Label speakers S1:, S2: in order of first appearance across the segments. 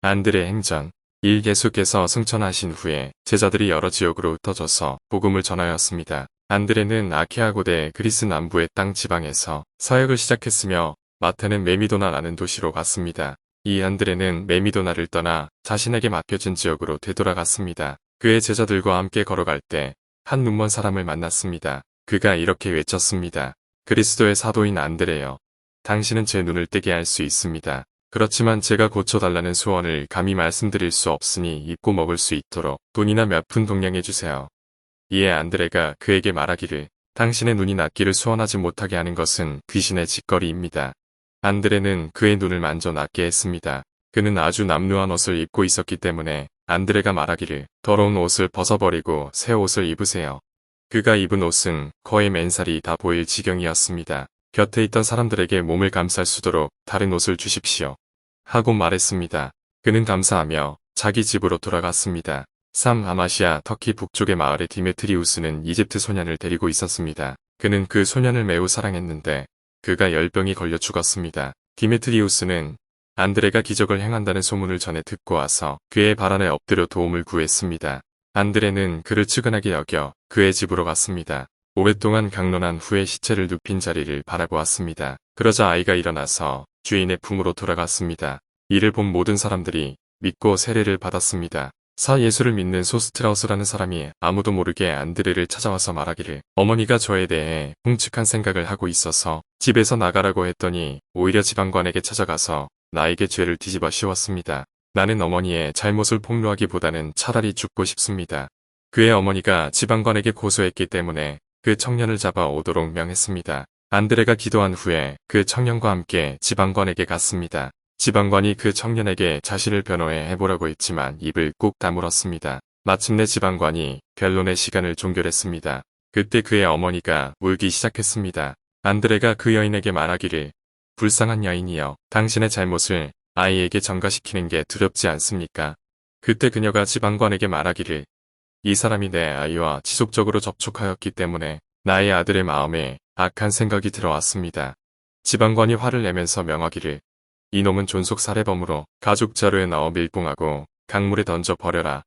S1: 안드레 행전 1. 예수께서 승천하신 후에 제자들이 여러 지역으로 흩어져서 복음을 전하였습니다. 안드레는 아키아 고대 그리스 남부의 땅 지방에서 사역을 시작했으며 마태는 메미도나라는 도시로 갔습니다. 이 안드레는 메미도나를 떠나 자신에게 맡겨진 지역으로 되돌아갔습니다. 그의 제자들과 함께 걸어갈 때 한 눈먼 사람을 만났습니다. 그가 이렇게 외쳤습니다. 그리스도의 사도인 안드레여, 당신은 제 눈을 뜨게 할 수 있습니다. 그렇지만 제가 고쳐달라는 소원을 감히 말씀드릴 수 없으니 입고 먹을 수 있도록 돈이나 몇 푼 동량해 주세요. 이에 안드레가 그에게 말하기를, 당신의 눈이 낫기를 소원하지 못하게 하는 것은 귀신의 짓거리입니다. 안드레는 그의 눈을 만져 낫게 했습니다. 그는 아주 남루한 옷을 입고 있었기 때문에 안드레가 말하기를, 더러운 옷을 벗어버리고 새 옷을 입으세요. 그가 입은 옷은 거의 맨살이 다 보일 지경이었습니다. 곁에 있던 사람들에게 몸을 감쌀 수 있도록 다른 옷을 주십시오. 하고 말했습니다. 그는 감사하며 자기 집으로 돌아갔습니다. 3. 아마시아 터키 북쪽의 마을의 디메트리우스는 이집트 소년을 데리고 있었습니다. 그는 그 소년을 매우 사랑했는데 그가 열병이 걸려 죽었습니다. 디메트리우스는 안드레가 기적을 행한다는 소문을 전해 듣고 와서 그의 발 아래 엎드려 도움을 구했습니다. 안드레는 그를 측은하게 여겨 그의 집으로 갔습니다. 오랫동안 강론한 후에 시체를 눕힌 자리를 바라보았습니다. 그러자 아이가 일어나서 주인의 품으로 돌아갔습니다. 이를 본 모든 사람들이 믿고 세례를 받았습니다. 예수를 믿는 소스트라우스라는 사람이 아무도 모르게 안드레를 찾아와서 말하기를, 어머니가 저에 대해 흉측한 생각을 하고 있어서 집에서 나가라고 했더니 오히려 지방관에게 찾아가서 나에게 죄를 뒤집어 씌웠습니다. 나는 어머니의 잘못을 폭로하기보다는 차라리 죽고 싶습니다. 그의 어머니가 지방관에게 고소했기 때문에 그 청년을 잡아 오도록 명했습니다. 안드레가 기도한 후에 그 청년과 함께 지방관에게 갔습니다. 지방관이 그 청년에게 자신을 변호해 해보라고 했지만 입을 꾹 다물었습니다. 마침내 지방관이 변론의 시간을 종결했습니다. 그때 그의 어머니가 울기 시작했습니다. 안드레가 그 여인에게 말하기를, 불쌍한 여인이여, 당신의 잘못을 아이에게 전가시키는 게 두렵지 않습니까? 그때 그녀가 지방관에게 말하기를, 이 사람이 내 아이와 지속적으로 접촉하였기 때문에 나의 아들의 마음에 악한 생각이 들어왔습니다. 지방관이 화를 내면서 명하기를, 이놈은 존속 살해범으로 가죽 자루에 넣어 밀봉하고 강물에 던져 버려라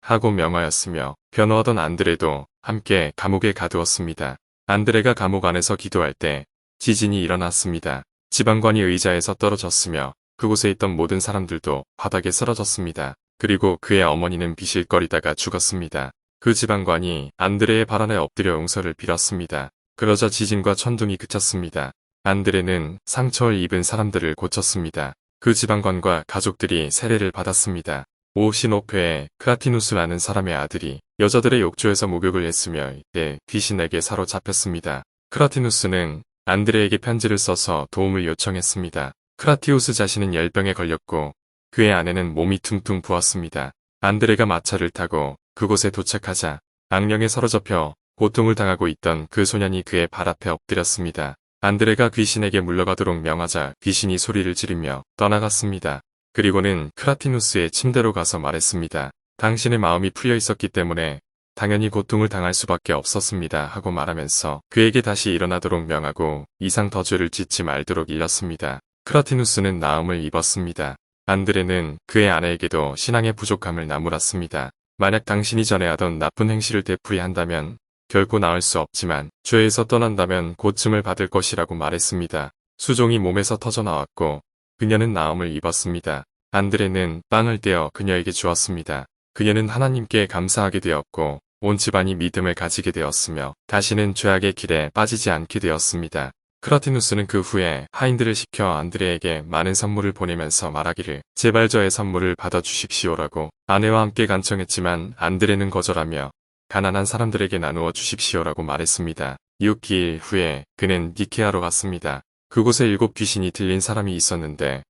S1: 하고 명하였으며 변호하던 안드레도 함께 감옥에 가두었습니다. 안드레가 감옥 안에서 기도할 때 지진이 일어났습니다. 지방관이 의자에서 떨어졌으며 그곳에 있던 모든 사람들도 바닥에 쓰러졌습니다. 그리고 그의 어머니는 비실거리다가 죽었습니다. 그 지방관이 안드레의 발 안에 엎드려 용서를 빌었습니다. 그러자 지진과 천둥이 그쳤습니다. 안드레는 상처를 입은 사람들을 고쳤습니다. 그 지방관과 가족들이 세례를 받았습니다. 5. 시노페의 크라티누스라는 사람의 아들이 여자들의 욕조에서 목욕을 했으며 이때 귀신에게 사로잡혔습니다. 크라티누스는 안드레에게 편지를 써서 도움을 요청했습니다. 크라티우스 자신은 열병에 걸렸고 그의 아내는 몸이 퉁퉁 부었습니다. 안드레가 마차를 타고 그곳에 도착하자 악령에 사로잡혀 고통을 당하고 있던 그 소년이 그의 발 앞에 엎드렸습니다. 안드레가 귀신에게 물러가도록 명하자 귀신이 소리를 지르며 떠나갔습니다. 그리고는 크라티누스의 침대로 가서 말했습니다. 당신의 마음이 풀려 있었기 때문에 당연히 고통을 당할 수밖에 없었습니다 하고 말하면서 그에게 다시 일어나도록 명하고 이상 더 죄를 짓지 말도록 일렀습니다. 크라티누스는 나음을 입었습니다. 안드레는 그의 아내에게도 신앙의 부족함을 나무랐습니다. 만약 당신이 전에 하던 나쁜 행실을 되풀이한다면 결코 나을 수 없지만 죄에서 떠난다면 고침을 받을 것이라고 말했습니다. 수종이 몸에서 터져 나왔고 그녀는 나음을 입었습니다. 안드레는 빵을 떼어 그녀에게 주었습니다. 그녀는 하나님께 감사하게 되었고 온 집안이 믿음을 가지게 되었으며 다시는 죄악의 길에 빠지지 않게 되었습니다. 크라티누스는 그 후에 하인들을 시켜 안드레에게 많은 선물을 보내면서 말하기를, 제발 저의 선물을 받아주십시오라고 아내와 함께 간청했지만 안드레는 거절하며 가난한 사람들에게 나누어 주십시오라고 말했습니다. 6개일 후에 그는 니케아로 갔습니다. 그곳에 7 귀신이 들린 사람이 있었는데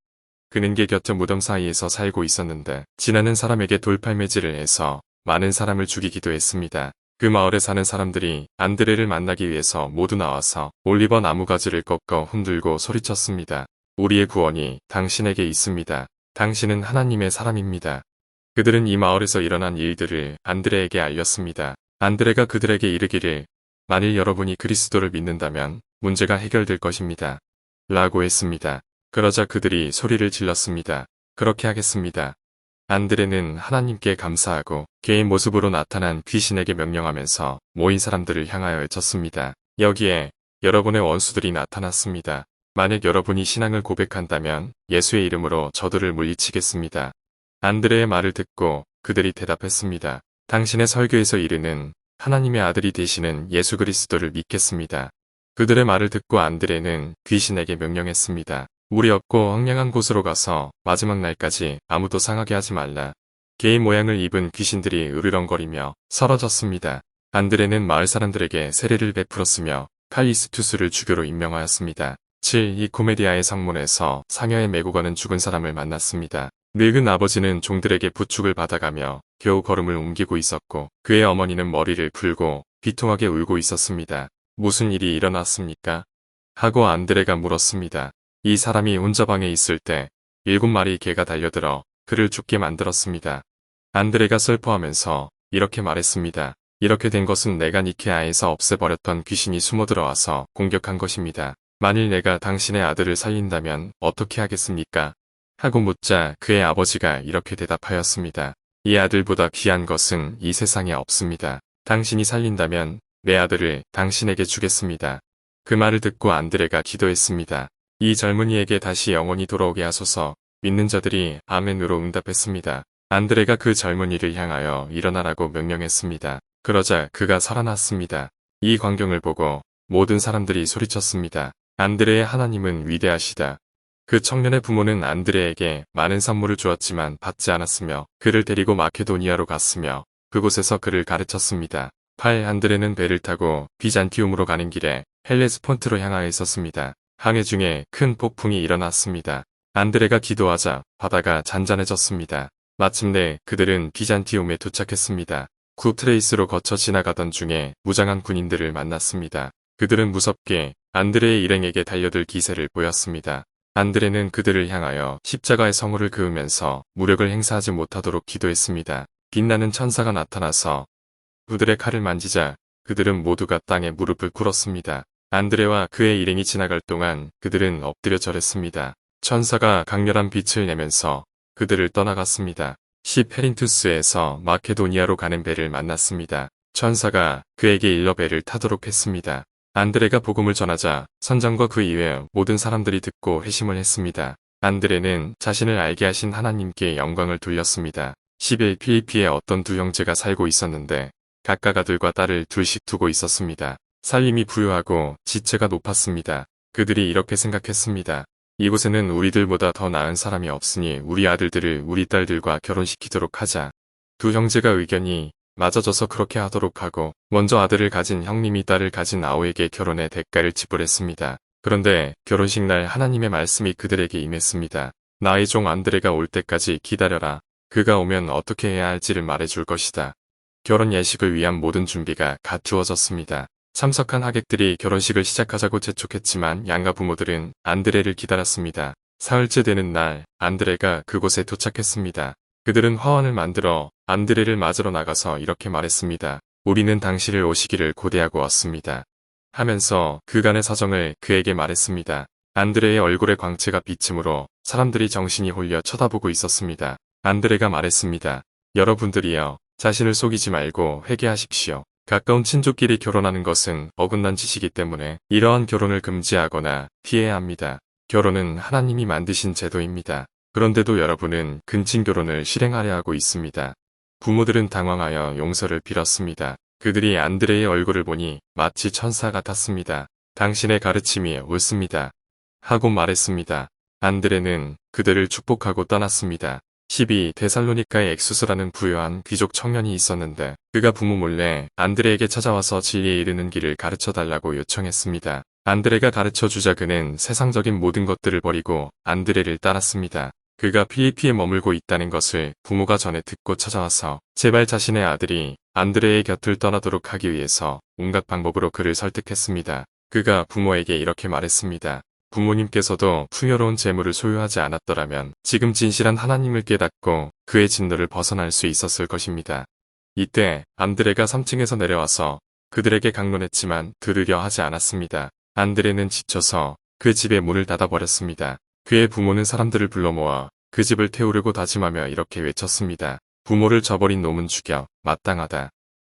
S1: 그는 개 곁에 무덤 사이에서 살고 있었는데 지나는 사람에게 돌팔매질을 해서 많은 사람을 죽이기도 했습니다. 그 마을에 사는 사람들이 안드레를 만나기 위해서 모두 나와서 올리버 나무가지를 꺾어 흔들고 소리쳤습니다. 우리의 구원이 당신에게 있습니다. 당신은 하나님의 사람입니다. 그들은 이 마을에서 일어난 일들을 안드레에게 알렸습니다. 안드레가 그들에게 이르기를, 만일 여러분이 그리스도를 믿는다면 문제가 해결될 것입니다. 라고 했습니다. 그러자 그들이 소리를 질렀습니다. 그렇게 하겠습니다. 안드레는 하나님께 감사하고 개인 모습으로 나타난 귀신에게 명령하면서 모인 사람들을 향하여 외쳤습니다. 여기에 여러분의 원수들이 나타났습니다. 만약 여러분이 신앙을 고백한다면 예수의 이름으로 저들을 물리치겠습니다. 안드레의 말을 듣고 그들이 대답했습니다. 당신의 설교에서 이르는 하나님의 아들이 되시는 예수 그리스도를 믿겠습니다. 그들의 말을 듣고 안드레는 귀신에게 명령했습니다. 물이 없고 황량한 곳으로 가서 마지막 날까지 아무도 상하게 하지 말라. 개인 모양을 입은 귀신들이 으르렁거리며 사라졌습니다. 안드레는 마을 사람들에게 세례를 베풀었으며 칼리스투스를 주교로 임명하였습니다. 7. 이 코메디아의 성문에서 상여에 메고 가는 죽은 사람을 만났습니다. 늙은 아버지는 종들에게 부축을 받아가며 겨우 걸음을 옮기고 있었고 그의 어머니는 머리를 풀고 비통하게 울고 있었습니다. 무슨 일이 일어났습니까? 하고 안드레가 물었습니다. 이 사람이 혼자 방에 있을 때 7마리 개가 달려들어 그를 죽게 만들었습니다. 안드레가 슬퍼하면서 이렇게 말했습니다. 이렇게 된 것은 내가 니케아에서 없애버렸던 귀신이 숨어들어와서 공격한 것입니다. 만일 내가 당신의 아들을 살린다면 어떻게 하겠습니까? 하고 묻자 그의 아버지가 이렇게 대답하였습니다. 이 아들보다 귀한 것은 이 세상에 없습니다. 당신이 살린다면 내 아들을 당신에게 주겠습니다. 그 말을 듣고 안드레가 기도했습니다. 이 젊은이에게 다시 영혼이 돌아오게 하소서. 믿는 자들이 아멘으로 응답했습니다. 안드레가 그 젊은이를 향하여 일어나라고 명령했습니다. 그러자 그가 살아났습니다. 이 광경을 보고 모든 사람들이 소리쳤습니다. 안드레의 하나님은 위대하시다. 그 청년의 부모는 안드레에게 많은 선물을 주었지만 받지 않았으며 그를 데리고 마케도니아로 갔으며 그곳에서 그를 가르쳤습니다. 8. 안드레는 배를 타고 비잔티움으로 가는 길에 헬레스폰트로 향하여 있었습니다. 항해 중에 큰 폭풍이 일어났습니다. 안드레가 기도하자 바다가 잔잔해졌습니다. 마침내 그들은 비잔티움에 도착했습니다. 쿠트레이스로 거쳐 지나가던 중에 무장한 군인들을 만났습니다. 그들은 무섭게 안드레의 일행에게 달려들 기세를 보였습니다. 안드레는 그들을 향하여 십자가의 성호를 그으면서 무력을 행사하지 못하도록 기도했습니다. 빛나는 천사가 나타나서 그들의 칼을 만지자 그들은 모두가 땅에 무릎을 꿇었습니다. 안드레와 그의 일행이 지나갈 동안 그들은 엎드려 절했습니다. 천사가 강렬한 빛을 내면서 그들을 떠나갔습니다. 10. 페린투스에서 마케도니아로 가는 배를 만났습니다. 천사가 그에게 일러 배를 타도록 했습니다. 안드레가 복음을 전하자 선장과 그 이외 모든 사람들이 듣고 회심을 했습니다. 안드레는 자신을 알게 하신 하나님께 영광을 돌렸습니다. 11. 필리피에 어떤 두 형제가 살고 있었는데 각각 아들과 딸을 둘씩 두고 있었습니다. 살림이 부유하고 지체가 높았습니다. 그들이 이렇게 생각했습니다. 이곳에는 우리들보다 더 나은 사람이 없으니 우리 아들들을 우리 딸들과 결혼시키도록 하자. 두 형제가 의견이 맞아져서 그렇게 하도록 하고 먼저 아들을 가진 형님이 딸을 가진 아우에게 결혼의 대가를 지불했습니다. 그런데 결혼식 날 하나님의 말씀이 그들에게 임했습니다. 나의 종 안드레가 올 때까지 기다려라. 그가 오면 어떻게 해야 할지를 말해줄 것이다. 결혼 예식을 위한 모든 준비가 갖추어졌습니다. 참석한 하객들이 결혼식을 시작하자고 재촉했지만 양가 부모들은 안드레를 기다렸습니다. 사흘째 되는 날 안드레가 그곳에 도착했습니다. 그들은 화환을 만들어 안드레를 맞으러 나가서 이렇게 말했습니다. 우리는 당신을 오시기를 고대하고 왔습니다. 하면서 그간의 사정을 그에게 말했습니다. 안드레의 얼굴에 광채가 비침으로 사람들이 정신이 홀려 쳐다보고 있었습니다. 안드레가 말했습니다. 여러분들이여 자신을 속이지 말고 회개하십시오. 가까운 친족끼리 결혼하는 것은 어긋난 짓이기 때문에 이러한 결혼을 금지하거나 피해야 합니다. 결혼은 하나님이 만드신 제도입니다. 그런데도 여러분은 근친 결혼을 실행하려 하고 있습니다. 부모들은 당황하여 용서를 빌었습니다. 그들이 안드레의 얼굴을 보니 마치 천사 같았습니다. 당신의 가르침이 옳습니다. 하고 말했습니다. 안드레는 그들을 축복하고 떠났습니다. 12. 데살로니카에 엑수스라는 부유한 귀족 청년이 있었는데 그가 부모 몰래 안드레에게 찾아와서 진리에 이르는 길을 가르쳐달라고 요청했습니다. 안드레가 가르쳐주자 그는 세상적인 모든 것들을 버리고 안드레를 따랐습니다. 그가 필리피에 머물고 있다는 것을 부모가 전에 듣고 찾아와서 제발 자신의 아들이 안드레의 곁을 떠나도록 하기 위해서 온갖 방법으로 그를 설득했습니다. 그가 부모에게 이렇게 말했습니다. 부모님께서도 풍요로운 재물을 소유하지 않았더라면 지금 진실한 하나님을 깨닫고 그의 진노를 벗어날 수 있었을 것입니다. 이때 안드레가 3층에서 내려와서 그들에게 강론했지만 들으려 하지 않았습니다. 안드레는 지쳐서 그 집의 문을 닫아버렸습니다. 그의 부모는 사람들을 불러 모아 그 집을 태우려고 다짐하며 이렇게 외쳤습니다. 부모를 저버린 놈은 죽여, 마땅하다.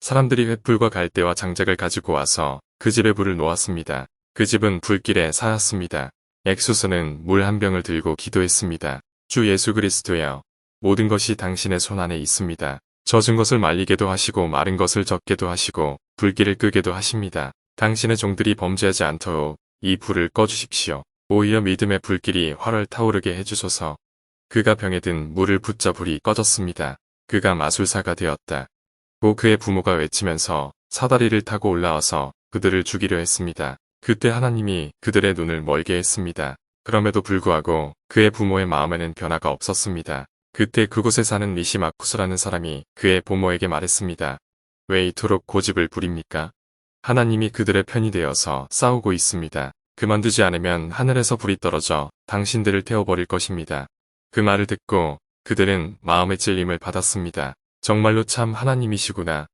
S1: 사람들이 횃불과 갈대와 장작을 가지고 와서 그 집에 불을 놓았습니다. 그 집은 불길에 사였습니다. 엑소스는 물 한 병을 들고 기도했습니다. 주 예수 그리스도여, 모든 것이 당신의 손 안에 있습니다. 젖은 것을 말리게도 하시고 마른 것을 젓게도 하시고 불길을 끄게도 하십니다. 당신의 종들이 범죄하지 않도록 이 불을 꺼주십시오. 오히려 믿음의 불길이 활활 타오르게 해주소서. 그가 병에 든 물을 붓자 불이 꺼졌습니다. 그가 마술사가 되었다. 고 그의 부모가 외치면서 사다리를 타고 올라와서 그들을 죽이려 했습니다. 그때 하나님이 그들의 눈을 멀게 했습니다. 그럼에도 불구하고 그의 부모의 마음에는 변화가 없었습니다. 그때 그곳에 사는 리시마쿠스라는 사람이 그의 부모에게 말했습니다. 왜 이토록 고집을 부립니까? 하나님이 그들의 편이 되어서 싸우고 있습니다. 그만두지 않으면 하늘에서 불이 떨어져 당신들을 태워버릴 것입니다. 그 말을 듣고 그들은 마음의 찔림을 받았습니다. 정말로 참 하나님이시구나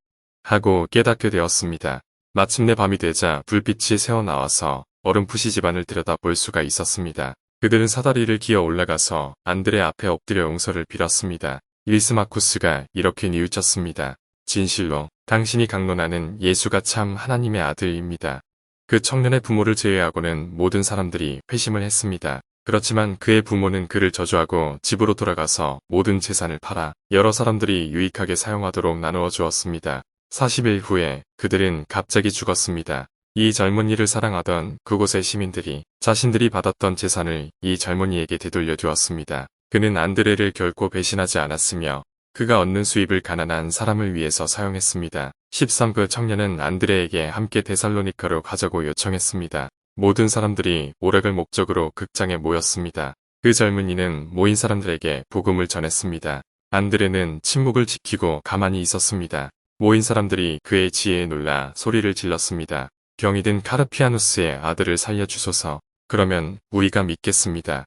S1: 하고 깨닫게 되었습니다. 마침내 밤이 되자 불빛이 새어나와서 어렴풋이 집안을 들여다볼 수가 있었습니다. 그들은 사다리를 기어 올라가서 안드레 앞에 엎드려 용서를 빌었습니다. 리시마쿠스가 이렇게 뉘우쳤습니다. 진실로 당신이 강론하는 예수가 참 하나님의 아들입니다. 그 청년의 부모를 제외하고는 모든 사람들이 회심을 했습니다. 그렇지만 그의 부모는 그를 저주하고 집으로 돌아가서 모든 재산을 팔아 여러 사람들이 유익하게 사용하도록 나누어 주었습니다. 40일 후에 그들은 갑자기 죽었습니다. 이 젊은이를 사랑하던 그곳의 시민들이 자신들이 받았던 재산을 이 젊은이에게 되돌려 주었습니다. 그는 안드레를 결코 배신하지 않았으며 그가 얻는 수입을 가난한 사람을 위해서 사용했습니다. 13. 그 청년은 안드레에게 함께 데살로니카로 가자고 요청했습니다. 모든 사람들이 오락을 목적으로 극장에 모였습니다. 그 젊은이는 모인 사람들에게 복음을 전했습니다. 안드레는 침묵을 지키고 가만히 있었습니다. 모인 사람들이 그의 지혜에 놀라 소리를 질렀습니다. 병이 든 카르피아누스의 아들을 살려주소서. 그러면 우리가 믿겠습니다.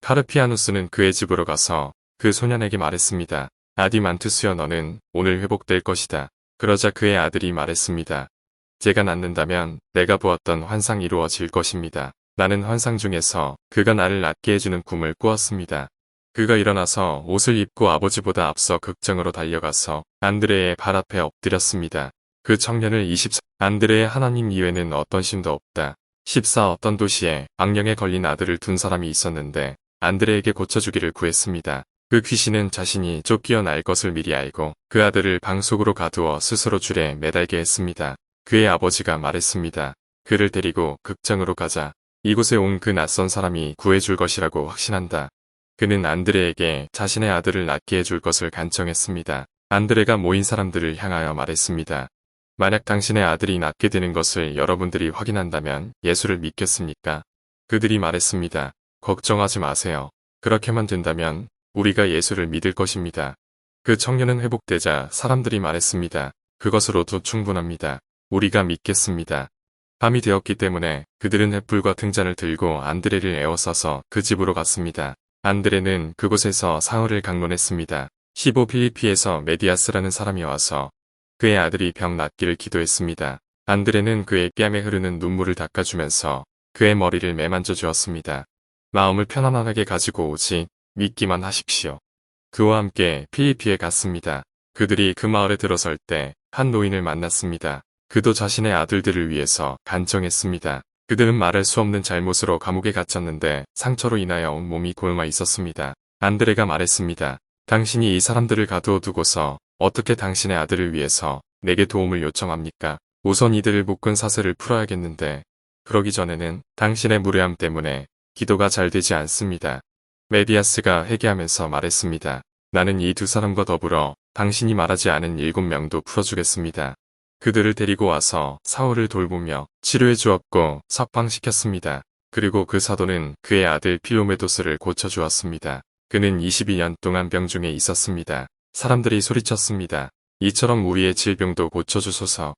S1: 카르피아누스는 그의 집으로 가서 그 소년에게 말했습니다. 아디만투스여, 너는 오늘 회복될 것이다. 그러자 그의 아들이 말했습니다. 제가 낫는다면 내가 보았던 환상이 이루어질 것입니다. 나는 환상 중에서 그가 나를 낫게 해주는 꿈을 꾸었습니다. 그가 일어나서 옷을 입고 아버지보다 앞서 극장으로 달려가서 안드레의 발 앞에 엎드렸습니다. 그 청년을 24. 안드레의 하나님 이외에는 어떤 신도 없다. 14. 어떤 도시에 악령에 걸린 아들을 둔 사람이 있었는데 안드레에게 고쳐주기를 구했습니다. 그 귀신은 자신이 쫓겨 날 것을 미리 알고 그 아들을 방 속으로 가두어 스스로 줄에 매달게 했습니다. 그의 아버지가 말했습니다. 그를 데리고 극장으로 가자. 이곳에 온 그 낯선 사람이 구해줄 것이라고 확신한다. 그는 안드레에게 자신의 아들을 낳게 해줄 것을 간청했습니다. 안드레가 모인 사람들을 향하여 말했습니다. 만약 당신의 아들이 낳게 되는 것을 여러분들이 확인한다면 예수를 믿겠습니까? 그들이 말했습니다. 걱정하지 마세요. 그렇게만 된다면 우리가 예수를 믿을 것입니다. 그 청년은 회복되자 사람들이 말했습니다. 그것으로도 충분합니다. 우리가 믿겠습니다. 밤이 되었기 때문에 그들은 횃불과 등잔을 들고 안드레를 에워싸서 그 집으로 갔습니다. 안드레는 그곳에서 사흘을 강론했습니다. 15. 필리피에서 메디아스라는 사람이 와서 그의 아들이 병 낫기를 기도했습니다. 안드레는 그의 뺨에 흐르는 눈물을 닦아주면서 그의 머리를 매만져 주었습니다. 마음을 편안하게 가지고 오직 믿기만 하십시오. 그와 함께 필리피에 갔습니다. 그들이 그 마을에 들어설 때 한 노인을 만났습니다. 그도 자신의 아들들을 위해서 간청했습니다. 그들은 말할 수 없는 잘못으로 감옥에 갇혔는데 상처로 인하여 온몸이 곪아 있었습니다. 안드레가 말했습니다. 당신이 이 사람들을 가두어 두고서 어떻게 당신의 아들을 위해서 내게 도움을 요청합니까? 우선 이들을 묶은 사슬을 풀어야겠는데 그러기 전에는 당신의 무례함 때문에 기도가 잘 되지 않습니다. 메디아스가 회개하면서 말했습니다. 나는 이 두 사람과 더불어 당신이 말하지 않은 7명도 풀어주겠습니다. 그들을 데리고 와서 사울을 돌보며 치료해 주었고 석방시켰습니다. 그리고 그 사도는 그의 아들 필로메도스를 고쳐주었습니다. 그는 22년 동안 병중에 있었습니다. 사람들이 소리쳤습니다. 이처럼 우리의 질병도 고쳐주소서.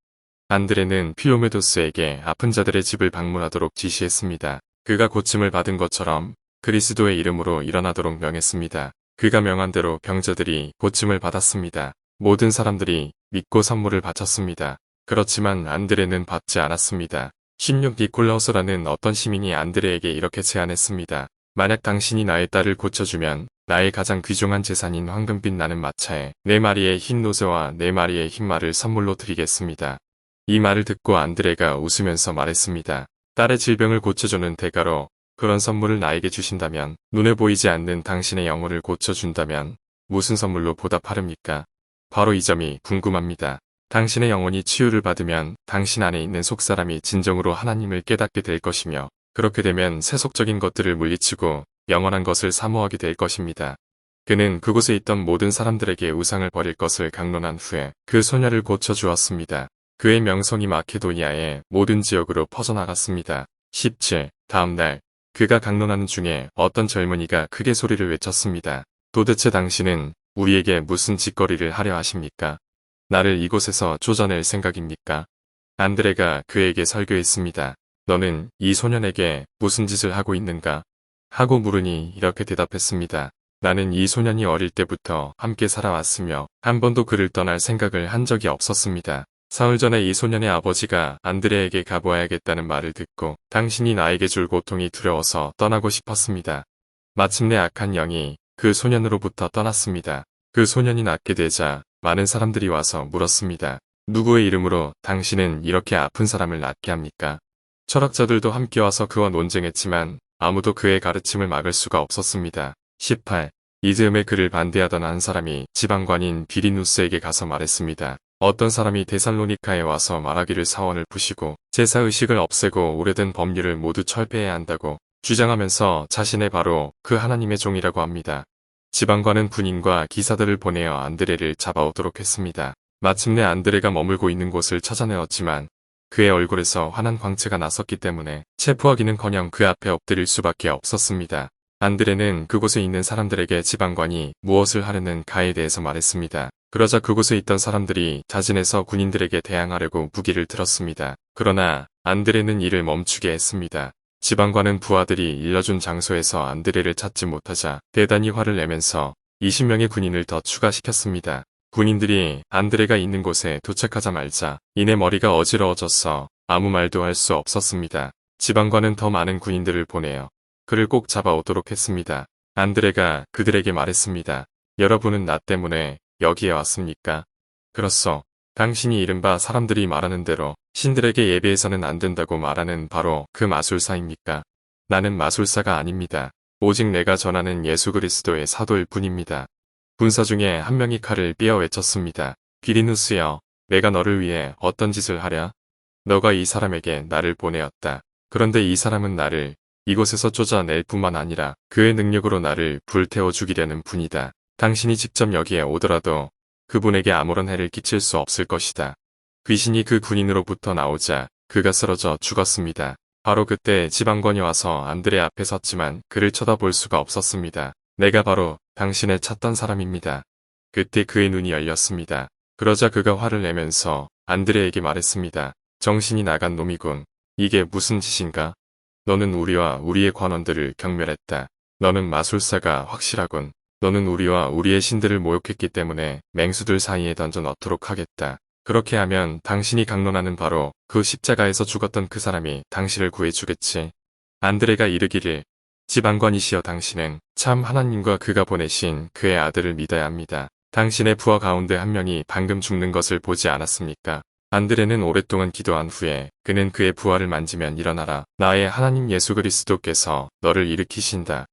S1: 안드레는 필로메도스에게 아픈 자들의 집을 방문하도록 지시했습니다. 그가 고침을 받은 것처럼 그리스도의 이름으로 일어나도록 명했습니다. 그가 명한 대로 병자들이 고침을 받았습니다. 모든 사람들이 믿고 선물을 바쳤습니다. 그렇지만 안드레는 받지 않았습니다. 16. 니콜라우스라는 어떤 시민이 안드레에게 이렇게 제안했습니다. 만약 당신이 나의 딸을 고쳐주면 나의 가장 귀중한 재산인 황금빛 나는 마차에 4마리의 흰 노새와 4마리의 흰 말을 선물로 드리겠습니다. 이 말을 듣고 안드레가 웃으면서 말했습니다. 딸의 질병을 고쳐주는 대가로 그런 선물을 나에게 주신다면, 눈에 보이지 않는 당신의 영혼을 고쳐준다면 무슨 선물로 보답하렵니까? 바로 이 점이 궁금합니다. 당신의 영혼이 치유를 받으면 당신 안에 있는 속사람이 진정으로 하나님을 깨닫게 될 것이며, 그렇게 되면 세속적인 것들을 물리치고 영원한 것을 사모하게 될 것입니다. 그는 그곳에 있던 모든 사람들에게 우상을 버릴 것을 강론한 후에 그 소녀를 고쳐주었습니다. 그의 명성이 마케도니아의 모든 지역으로 퍼져나갔습니다. 17. 다음날 그가 강론하는 중에 어떤 젊은이가 크게 소리를 외쳤습니다. 도대체 당신은 우리에게 무슨 짓거리를 하려 하십니까? 나를 이곳에서 쫓아낼 생각입니까? 안드레가 그에게 설교했습니다. 너는 이 소년에게 무슨 짓을 하고 있는가? 하고 물으니 이렇게 대답했습니다. 나는 이 소년이 어릴 때부터 함께 살아왔으며 한 번도 그를 떠날 생각을 한 적이 없었습니다. 사흘 전에 이 소년의 아버지가 안드레에게 가보아야겠다는 말을 듣고 당신이 나에게 줄 고통이 두려워서 떠나고 싶었습니다. 마침내 악한 영이 그 소년으로부터 떠났습니다. 그 소년이 낫게 되자 많은 사람들이 와서 물었습니다. 누구의 이름으로 당신은 이렇게 아픈 사람을 낫게 합니까? 철학자들도 함께 와서 그와 논쟁했지만 아무도 그의 가르침을 막을 수가 없었습니다. 18. 이 즈음에 그를 반대하던 한 사람이 지방관인 비리누스에게 가서 말했습니다. 어떤 사람이 데살로니카에 와서 말하기를 사원을 부시고 제사의식을 없애고 오래된 법률을 모두 철폐해야 한다고 주장하면서 자신의 바로 그 하나님의 종이라고 합니다. 지방관은 군인과 기사들을 보내어 안드레를 잡아오도록 했습니다. 마침내 안드레가 머물고 있는 곳을 찾아내었지만 그의 얼굴에서 환한 광채가 났었기 때문에 체포하기는커녕 그 앞에 엎드릴 수밖에 없었습니다. 안드레는 그곳에 있는 사람들에게 지방관이 무엇을 하려는 가에 대해서 말했습니다. 그러자 그곳에 있던 사람들이 자진해서 군인들에게 대항하려고 무기를 들었습니다. 그러나 안드레는 이를 멈추게 했습니다. 지방관은 부하들이 일러준 장소에서 안드레를 찾지 못하자 대단히 화를 내면서 20명의 군인을 더 추가시켰습니다. 군인들이 안드레가 있는 곳에 도착하자마자 이내 머리가 어지러워져서 아무 말도 할 수 없었습니다. 지방관은 더 많은 군인들을 보내어 그를 꼭 잡아오도록 했습니다. 안드레가 그들에게 말했습니다. 여러분은 나 때문에 여기에 왔습니까? 그렇소. 당신이 이른바 사람들이 말하는 대로 신들에게 예배해서는 안 된다고 말하는 바로 그 마술사입니까? 나는 마술사가 아닙니다. 오직 내가 전하는 예수 그리스도의 사도일 뿐입니다. 군사 중에 한 명이 칼을 삐어 외쳤습니다. 비리누스여, 내가 너를 위해 어떤 짓을 하랴? 너가 이 사람에게 나를 보내었다. 그런데 이 사람은 나를 이곳에서 쫓아낼 뿐만 아니라 그의 능력으로 나를 불태워 죽이려는 분이다. 당신이 직접 여기에 오더라도 그분에게 아무런 해를 끼칠 수 없을 것이다. 귀신이 그 군인으로부터 나오자 그가 쓰러져 죽었습니다. 바로 그때 지방관이 와서 안드레 앞에 섰지만 그를 쳐다볼 수가 없었습니다. 내가 바로 당신의 찾던 사람입니다. 그때 그의 눈이 열렸습니다. 그러자 그가 화를 내면서 안드레에게 말했습니다. 정신이 나간 놈이군. 이게 무슨 짓인가? 너는 우리와 우리의 관원들을 경멸했다. 너는 마술사가 확실하군. 너는 우리와 우리의 신들을 모욕했기 때문에 맹수들 사이에 던져 넣도록 하겠다. 그렇게 하면 당신이 강론하는 바로 그 십자가에서 죽었던 그 사람이 당신을 구해주겠지. 안드레가 이르기를 지방관이시여, 당신은 참 하나님과 그가 보내신 그의 아들을 믿어야 합니다. 당신의 부하 가운데 한 명이 방금 죽는 것을 보지 않았습니까? 안드레는 오랫동안 기도한 후에 그는 그의 부하를 만지면 일어나라. 나의 하나님 예수 그리스도께서 너를 일으키신다.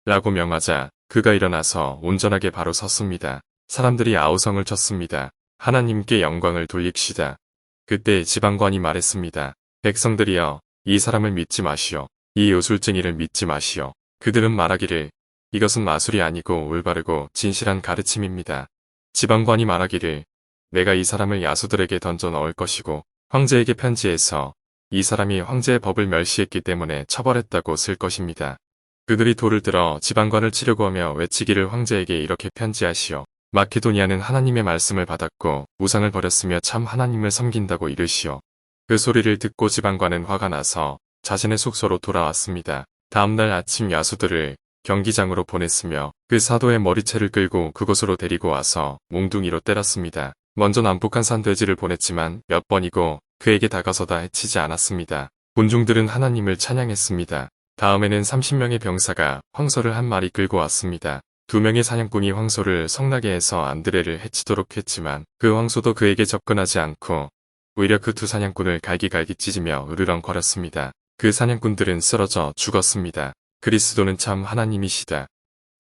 S1: 라고 명하자 그가 일어나서 온전하게 바로 섰습니다. 사람들이 아우성을 쳤습니다. 하나님께 영광을 돌립시다. 그때 지방관이 말했습니다. 백성들이여, 이 사람을 믿지 마시오. 이 요술쟁이를 믿지 마시오. 그들은 말하기를 이것은 마술이 아니고 올바르고 진실한 가르침입니다. 지방관이 말하기를 내가 이 사람을 야수들에게 던져 넣을 것이고 황제에게 편지해서 이 사람이 황제의 법을 멸시했기 때문에 처벌했다고 쓸 것입니다. 그들이 돌을 들어 지방관을 치려고 하며 외치기를 황제에게 이렇게 편지하시오. 마케도니아는 하나님의 말씀을 받았고 우상을 버렸으며 참 하나님을 섬긴다고 이르시오. 그 소리를 듣고 지방관은 화가 나서 자신의 숙소로 돌아왔습니다. 다음날 아침 야수들을 경기장으로 보냈으며 그 사도의 머리채를 끌고 그곳으로 데리고 와서 몽둥이로 때렸습니다. 먼저 남북한 산 돼지를 보냈지만 몇 번이고 그에게 다가서다 해치지 않았습니다. 군중들은 하나님을 찬양했습니다. 다음에는 30명의 병사가 황소를 한 마리 끌고 왔습니다. 2명의 사냥꾼이 황소를 성나게 해서 안드레를 해치도록 했지만 그 황소도 그에게 접근하지 않고 오히려 그 2 사냥꾼을 갈기갈기 찢으며 으르렁거렸습니다. 그 사냥꾼들은 쓰러져 죽었습니다. 그리스도는 참 하나님이시다.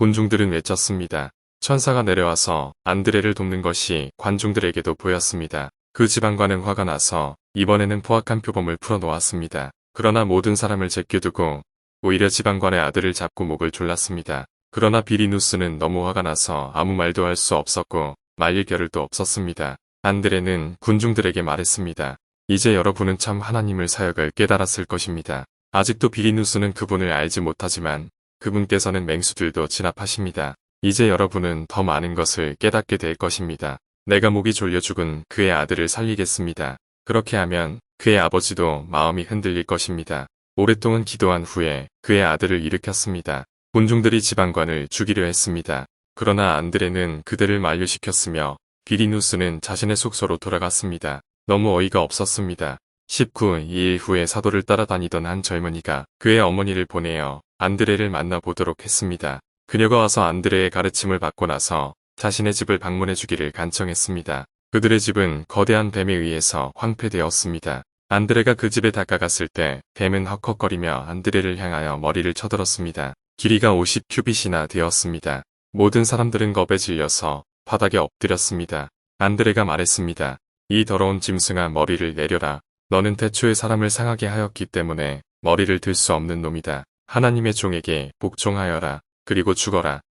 S1: 군중들은 외쳤습니다. 천사가 내려와서 안드레를 돕는 것이 관중들에게도 보였습니다. 그 지방관은 화가 나서 이번에는 포악한 표범을 풀어놓았습니다. 그러나 모든 사람을 제껴두고 오히려 지방관의 아들을 잡고 목을 졸랐습니다. 그러나 비리누스는 너무 화가 나서 아무 말도 할 수 없었고 말릴 겨를도 없었습니다. 안드레는 군중들에게 말했습니다. 이제 여러분은 참 하나님을 사역을 깨달았을 것입니다. 아직도 비리누스는 그분을 알지 못하지만 그분께서는 맹수들도 진압하십니다. 이제 여러분은 더 많은 것을 깨닫게 될 것입니다. 내가 목이 졸려 죽은 그의 아들을 살리겠습니다. 그렇게 하면 그의 아버지도 마음이 흔들릴 것입니다. 오랫동안 기도한 후에 그의 아들을 일으켰습니다. 군중들이 지방관을 죽이려 했습니다. 그러나 안드레는 그들을 만류시켰으며 비리누스는 자신의 숙소로 돌아갔습니다. 너무 어이가 없었습니다. 2일 후에 사도를 따라다니던 한 젊은이가 그의 어머니를 보내어 안드레를 만나보도록 했습니다. 그녀가 와서 안드레의 가르침을 받고 나서 자신의 집을 방문해 주기를 간청했습니다. 그들의 집은 거대한 뱀에 의해서 황폐되었습니다. 안드레가 그 집에 다가갔을 때 뱀은 헉헉거리며 안드레를 향하여 머리를 쳐들었습니다. 길이가 50큐빗이나 되었습니다. 모든 사람들은 겁에 질려서 바닥에 엎드렸습니다. 안드레가 말했습니다. 이 더러운 짐승아, 머리를 내려라. 너는 태초에 사람을 상하게 하였기 때문에 머리를 들 수 없는 놈이다. 하나님의 종에게 복종하여라. 그리고 죽어라.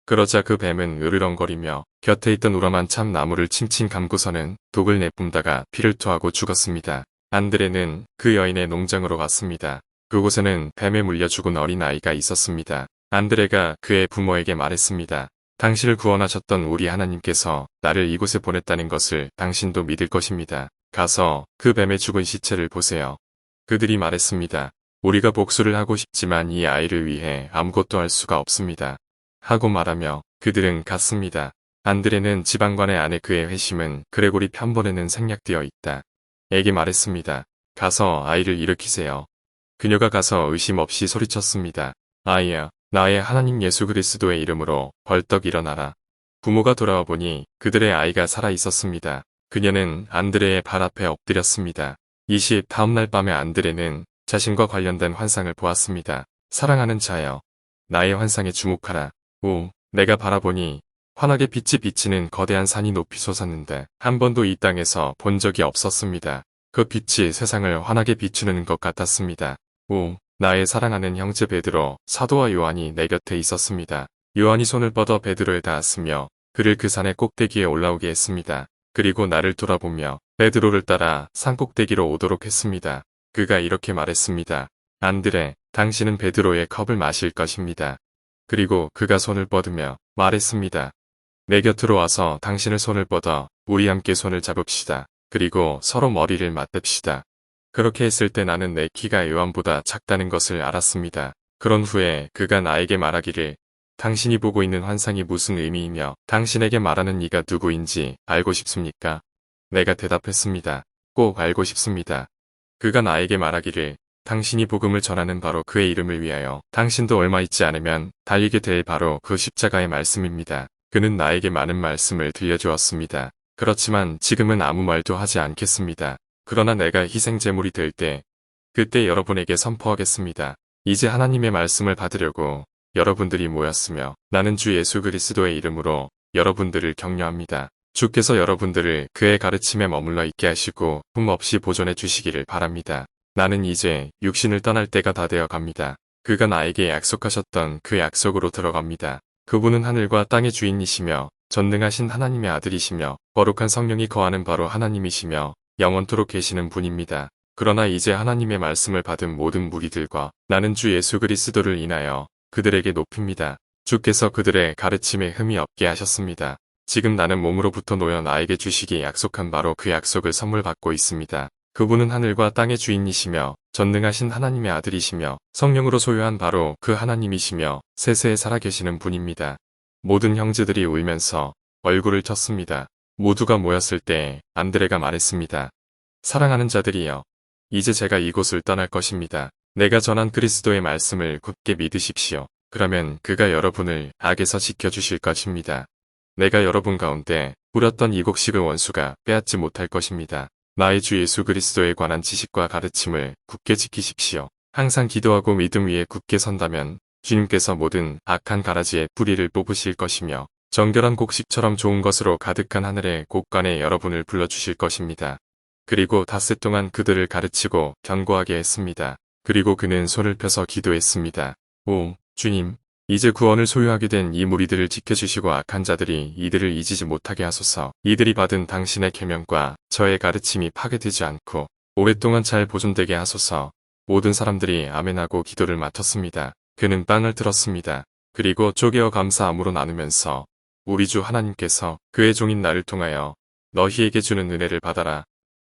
S1: 그러자 그 뱀은 으르렁거리며 곁에 있던 우람한 참 나무를 칭칭 감고서는 독을 내뿜다가 피를 토하고 죽었습니다. 안드레는 그 여인의 농장으로 갔습니다. 그곳에는 뱀에 물려 죽은 어린 아이가 있었습니다. 안드레가 그의 부모에게 말했습니다. 당신을 구원하셨던 우리 하나님께서 나를 이곳에 보냈다는 것을 당신도 믿을 것입니다. 가서 그 뱀의 죽은 시체를 보세요. 그들이 말했습니다. 우리가 복수를 하고 싶지만 이 아이를 위해 아무것도 할 수가 없습니다. 하고 말하며 그들은 갔습니다. 안드레는 지방관의 아내 그의 회심은 그레고리 편번에는 생략되어 있다. 에게 말했습니다. 가서 아이를 일으키세요. 그녀가 가서 의심 없이 소리쳤습니다. 아이야, 나의 하나님 예수 그리스도의 이름으로 벌떡 일어나라. 부모가 돌아와 보니 그들의 아이가 살아 있었습니다. 그녀는 안드레의 발 앞에 엎드렸습니다. 다음날 밤에 안드레는 자신과 관련된 환상을 보았습니다. 사랑하는 자여, 나의 환상에 주목하라. 내가 바라보니 환하게 빛이 비치는 거대한 산이 높이 솟았는데 한 번도 이 땅에서 본 적이 없었습니다. 그 빛이 세상을 환하게 비추는 것 같았습니다. 나의 사랑하는 형제 베드로, 사도와 요한이 내 곁에 있었습니다. 요한이 손을 뻗어 베드로에 닿았으며 그를 그 산의 꼭대기에 올라오게 했습니다. 그리고 나를 돌아보며 베드로를 따라 산 꼭대기로 오도록 했습니다. 그가 이렇게 말했습니다. 안드레, 당신은 베드로의 컵을 마실 것입니다. 그리고 그가 손을 뻗으며 말했습니다. 내 곁으로 와서 당신의 손을 뻗어 우리 함께 손을 잡읍시다. 그리고 서로 머리를 맞댑시다. 그렇게 했을 때 나는 내 키가 요한보다 작다는 것을 알았습니다. 그런 후에 그가 나에게 말하기를 당신이 보고 있는 환상이 무슨 의미이며 당신에게 말하는 이가 누구인지 알고 싶습니까? 내가 대답했습니다. 꼭 알고 싶습니다. 그가 나에게 말하기를 당신이 복음을 전하는 바로 그의 이름을 위하여 당신도 얼마 있지 않으면 달리게 될 바로 그 십자가의 말씀입니다. 그는 나에게 많은 말씀을 들려주었습니다. 그렇지만 지금은 아무 말도 하지 않겠습니다. 그러나 내가 희생제물이 될 때, 그때 여러분에게 선포하겠습니다. 이제 하나님의 말씀을 받으려고 여러분들이 모였으며 나는 주 예수 그리스도의 이름으로 여러분들을 격려합니다. 주께서 여러분들을 그의 가르침에 머물러 있게 하시고 흠 없이 보존해 주시기를 바랍니다. 나는 이제 육신을 떠날 때가 다 되어 갑니다. 그가 나에게 약속하셨던 그 약속으로 들어갑니다. 그분은 하늘과 땅의 주인이시며 전능하신 하나님의 아들이시며 거룩한 성령이 거하는 바로 하나님이시며 영원토록 계시는 분입니다. 그러나 이제 하나님의 말씀을 받은 모든 무리들과 나는 주 예수 그리스도를 인하여 그들에게 높입니다. 주께서 그들의 가르침에 흠이 없게 하셨습니다. 지금 나는 몸으로부터 놓여 나에게 주시기에 약속한 바로 그 약속을 선물 받고 있습니다. 그분은 하늘과 땅의 주인이시며 전능하신 하나님의 아들이시며 성령으로 소유한 바로 그 하나님이시며 세세에 살아계시는 분입니다. 모든 형제들이 울면서 얼굴을 쳤습니다. 모두가 모였을 때 안드레가 말했습니다. 사랑하는 자들이여, 이제 제가 이곳을 떠날 것입니다. 내가 전한 그리스도의 말씀을 굳게 믿으십시오. 그러면 그가 여러분을 악에서 지켜주실 것입니다. 내가 여러분 가운데 뿌렸던 이 곡식을 원수가 빼앗지 못할 것입니다. 나의 주 예수 그리스도에 관한 지식과 가르침을 굳게 지키십시오. 항상 기도하고 믿음 위에 굳게 선다면 주님께서 모든 악한 가라지의 뿌리를 뽑으실 것이며 정결한 곡식처럼 좋은 것으로 가득한 하늘의 곳간에 여러분을 불러주실 것입니다. 그리고 닷새 동안 그들을 가르치고 견고하게 했습니다. 그리고 그는 손을 펴서 기도했습니다. 오, 주님, 이제 구원을 소유하게 된 이 무리들을 지켜주시고 악한 자들이 이들을 잊지 못하게 하소서. 이들이 받은 당신의 계명과 저의 가르침이 파괴되지 않고 오랫동안 잘 보존되게 하소서. 모든 사람들이 아멘하고 기도를 맡았습니다. 그는 빵을 들었습니다. 그리고 쪼개어 감사함으로 나누면서 우리 주 하나님께서 그의 종인 나를 통하여 너희에게 주는 은혜를 받아라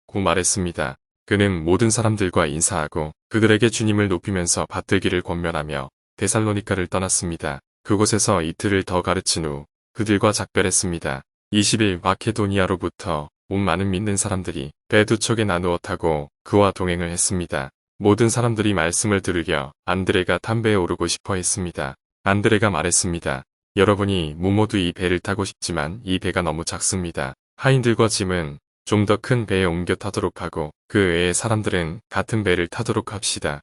S1: 고 말했습니다. 그는 모든 사람들과 인사하고 그들에게 주님을 높이면서 받들기를 권면하며 데살로니가를 떠났습니다. 그곳에서 이틀을 더 가르친 후 그들과 작별했습니다. 20일 마케도니아로부터 온 많은 믿는 사람들이 배 두 척에 나누어 타고 그와 동행을 했습니다. 모든 사람들이 말씀을 들으려 안드레가 탄 배에 오르고 싶어 했습니다. 안드레가 말했습니다. 여러분이 모두 이 배를 타고 싶지만 이 배가 너무 작습니다. 하인들과 짐은 좀 더 큰 배에 옮겨 타도록 하고 그 외의 사람들은 같은 배를 타도록 합시다.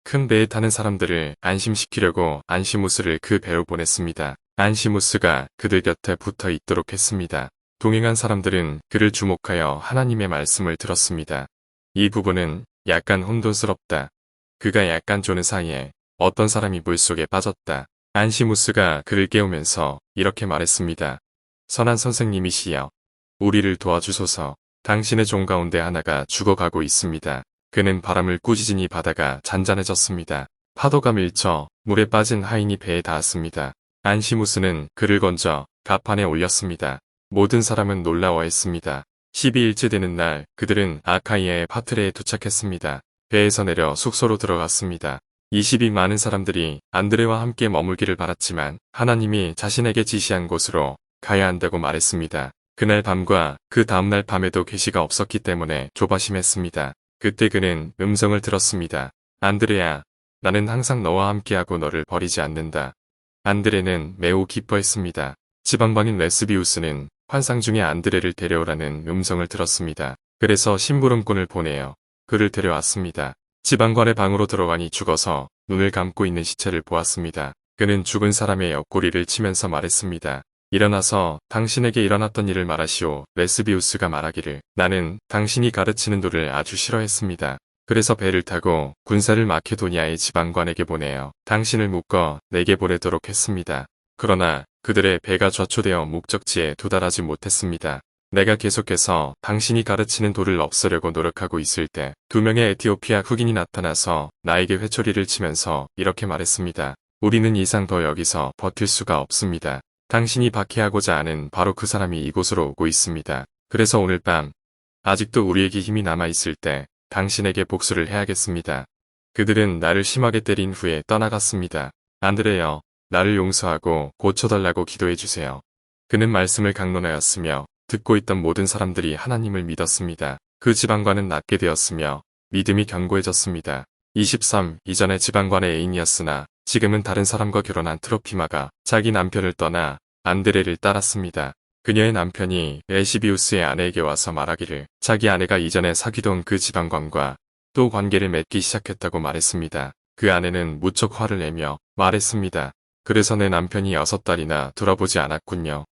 S1: 큰 배에 타는 사람들을 안심시키려고 안시무스를 그 배로 보냈습니다. 안시무스가 그들 곁에 붙어 있도록 했습니다. 동행한 사람들은 그를 주목하여 하나님의 말씀을 들었습니다. 이 부분은 약간 혼돈스럽다. 그가 약간 조는 사이에 어떤 사람이 물속에 빠졌다. 안시무스가 그를 깨우면서 이렇게 말했습니다. 선한 선생님이시여, 우리를 도와주소서. 당신의 종 가운데 하나가 죽어가고 있습니다. 그는 바람을 꾸짖으니 바다가 잔잔해졌습니다. 파도가 밀쳐 물에 빠진 하인이 배에 닿았습니다. 안시무스는 그를 건져 갑판에 올렸습니다. 모든 사람은 놀라워했습니다. 12일째 되는 날 그들은 아카이아의 파트레에 도착했습니다. 배에서 내려 숙소로 들어갔습니다. 20이 많은 사람들이 안드레와 함께 머물기를 바랐지만 하나님이 자신에게 지시한 곳으로 가야 한다고 말했습니다. 그날 밤과 그 다음날 밤에도 계시가 없었기 때문에 조바심했습니다. 그때 그는 음성을 들었습니다. 안드레야, 나는 항상 너와 함께하고 너를 버리지 않는다. 안드레는 매우 기뻐했습니다. 지방반인 레스비우스는 환상 중에 안드레를 데려오라는 음성을 들었습니다. 그래서 심부름꾼을 보내어 그를 데려왔습니다. 지방관의 방으로 들어가니 죽어서 눈을 감고 있는 시체를 보았습니다. 그는 죽은 사람의 옆구리를 치면서 말했습니다. 일어나서 당신에게 일어났던 일을 말하시오. 레스비우스가 말하기를 나는 당신이 가르치는 도를 아주 싫어했습니다. 그래서 배를 타고 군사를 마케도니아의 지방관에게 보내어 당신을 묶어 내게 보내도록 했습니다. 그러나 그들의 배가 좌초되어 목적지에 도달하지 못했습니다. 내가 계속해서 당신이 가르치는 도를 없애려고 노력하고 있을 때 2명의 에티오피아 흑인이 나타나서 나에게 회초리를 치면서 이렇게 말했습니다. 우리는 이상 더 여기서 버틸 수가 없습니다. 당신이 박해하고자 하는 바로 그 사람이 이곳으로 오고 있습니다. 그래서 오늘 밤 아직도 우리에게 힘이 남아있을 때 당신에게 복수를 해야겠습니다. 그들은 나를 심하게 때린 후에 떠나갔습니다. 안드레여, 나를 용서하고 고쳐달라고 기도해주세요. 그는 말씀을 강론하였으며 듣고 있던 모든 사람들이 하나님을 믿었습니다. 그 지방관은 낫게 되었으며 믿음이 견고해졌습니다. 23. 이전에 지방관의 애인이었으나 지금은 다른 사람과 결혼한 트로피마가 자기 남편을 떠나 안드레를 따랐습니다. 그녀의 남편이 레시비우스의 아내에게 와서 말하기를 자기 아내가 이전에 사귀던 그 지방관과 또 관계를 맺기 시작했다고 말했습니다. 그 아내는 무척 화를 내며 말했습니다. 그래서 내 남편이 6달이나 돌아보지 않았군요.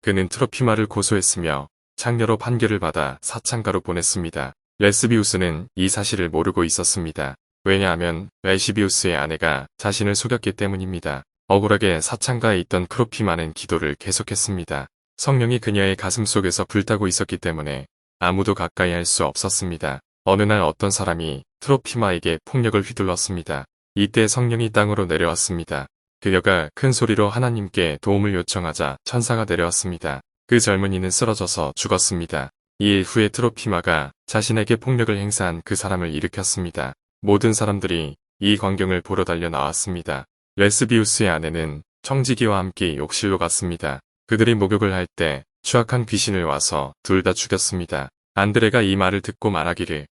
S1: 그는 트로피마를 고소했으며 창녀로 판결을 받아 사창가로 보냈습니다. 레스비우스는 이 사실을 모르고 있었습니다. 왜냐하면 레시비우스의 아내가 자신을 속였기 때문입니다. 억울하게 사창가에 있던 크로피마는 기도를 계속했습니다. 성령이 그녀의 가슴 속에서 불타고 있었기 때문에 아무도 가까이 할 수 없었습니다. 어느 날 어떤 사람이 트로피마에게 폭력을 휘둘렀습니다. 이때 성령이 땅으로 내려왔습니다. 그녀가 큰 소리로 하나님께 도움을 요청하자 천사가 내려왔습니다. 그 젊은이는 쓰러져서 죽었습니다. 이 일 후에 트로피마가 자신에게 폭력을 행사한 그 사람을 일으켰습니다. 모든 사람들이 이 광경을 보러 달려 나왔습니다. 레스비우스의 아내는 청지기와 함께 욕실로 갔습니다. 그들이 목욕을 할 때 추악한 귀신을 와서 둘 다 죽였습니다. 안드레가 이 말을 듣고 말하기를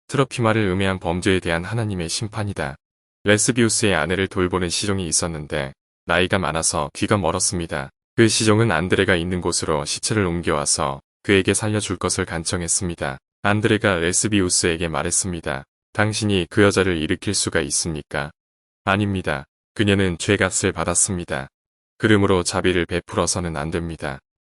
S1: 트로피마를 음해한 범죄에 대한 하나님의 심판이다. 레스비우스의 아내를 돌보는 시종이 있었는데 나이가 많아서 귀가 멀었습니다. 그 시종은 안드레가 있는 곳으로 시체를 옮겨와서 그에게 살려줄 것을 간청했습니다. 안드레가 레스비우스에게 말했습니다. 당신이 그 여자를 일으킬 수가 있습니까? 아닙니다. 그녀는 죄값을 받았습니다. 그러므로 자비를 베풀어서는 안 됩니다.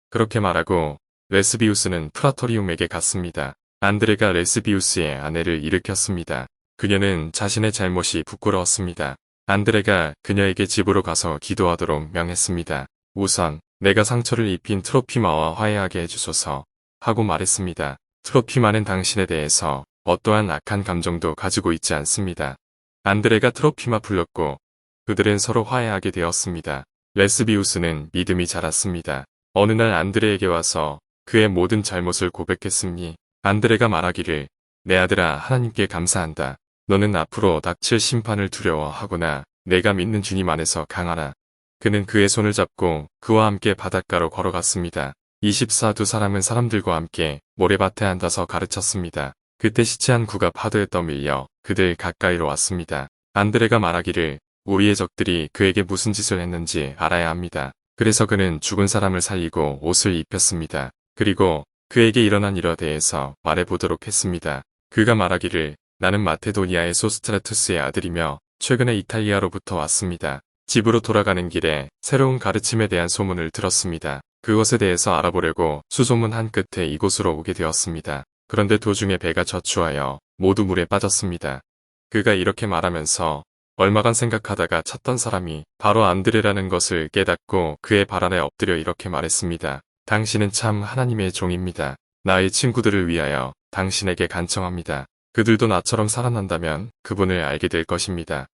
S1: 그렇게 말하고 레스비우스는 프라토리움에게 갔습니다. 안드레가 레스비우스의 아내를 일으켰습니다. 그녀는 자신의 잘못이 부끄러웠습니다. 안드레가 그녀에게 집으로 가서 기도하도록 명했습니다. 우선 내가 상처를 입힌 트로피마와 화해하게 해주소서 하고 말했습니다. 트로피마는 당신에 대해서 어떠한 악한 감정도 가지고 있지 않습니다. 안드레가 트로피마 불렀고 그들은 서로 화해하게 되었습니다. 레스비우스는 믿음이 자랐습니다. 어느 날 안드레에게 와서 그의 모든 잘못을 고백했으니 안드레가 말하기를 내 아들아 하나님께 감사한다. 너는 앞으로 닥칠 심판을 두려워하거나 내가 믿는 주님 안에서 강하라. 그는 그의 손을 잡고 그와 함께 바닷가로 걸어갔습니다. 24 두 사람은 사람들과 함께 모래밭에 앉아서 가르쳤습니다. 그때 시체한 구가 파도에 떠밀려 그들 가까이로 왔습니다. 안드레가 말하기를 우리의 적들이 그에게 무슨 짓을 했는지 알아야 합니다. 그래서 그는 죽은 사람을 살리고 옷을 입혔습니다. 그리고 그에게 일어난 일에 대해서 말해보도록 했습니다. 그가 말하기를 나는 마테도니아의 소스트라투스의 아들이며 최근에 이탈리아로부터 왔습니다. 집으로 돌아가는 길에 새로운 가르침에 대한 소문을 들었습니다. 그것에 대해서 알아보려고 수소문 한 끝에 이곳으로 오게 되었습니다. 그런데 도중에 배가 저추하여 모두 물에 빠졌습니다. 그가 이렇게 말하면서 얼마간 생각하다가 찾던 사람이 바로 안드레라는 것을 깨닫고 그의 발 아래 엎드려 이렇게 말했습니다. 당신은 참 하나님의 종입니다. 나의 친구들을 위하여 당신에게 간청합니다. 그들도 나처럼 살아난다면 그분을 알게 될 것입니다.